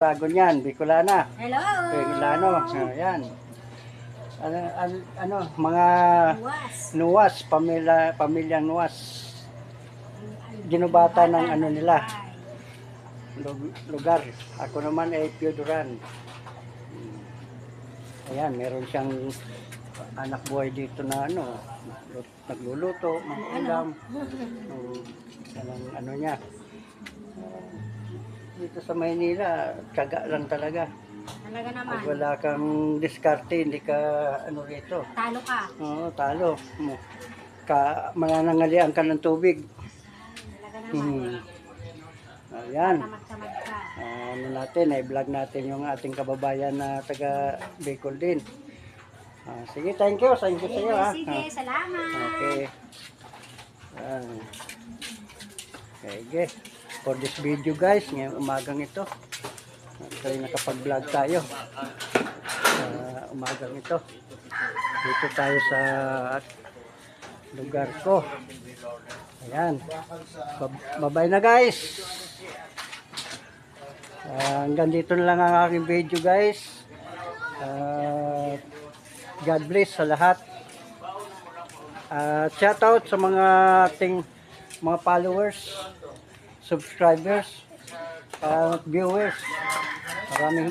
Bago niyan, Bicolana. Hello! Bicolano, ayan. Ano, mga Nuwas, pamilyang Nuwas. Ginubata ng ano nila, lugar. Ako naman ay Pioduran. Ayan, meron siyang anak buhay dito na ano, nagluluto, mga ulam. Ano niya. Dito sa Maynila, tiyaga lang talaga. Talaga naman. Pag wala kang diskarte, hindi ka ano rito. Talo ka. Oo, talo. Mananangalian ka ng tubig. Talaga naman. Ayan. Tamad-tamad ka. Ano natin, i-vlog natin yung ating kababayan na taga Bicol din. Sige, thank you. Thank you sa iyo. Sige, salamat. Okay. Okay. For this video guys, ngayong umagang ito. Tayo nakapag-vlog tayo. Umagang ito. Dito tayo sa lugar ko. Ayan. Bye-bye na guys. Hanggang dito na lang ang aking video guys. God bless sa lahat. Shout out sa mga ating mga followers, subscribers, viewers. Maraming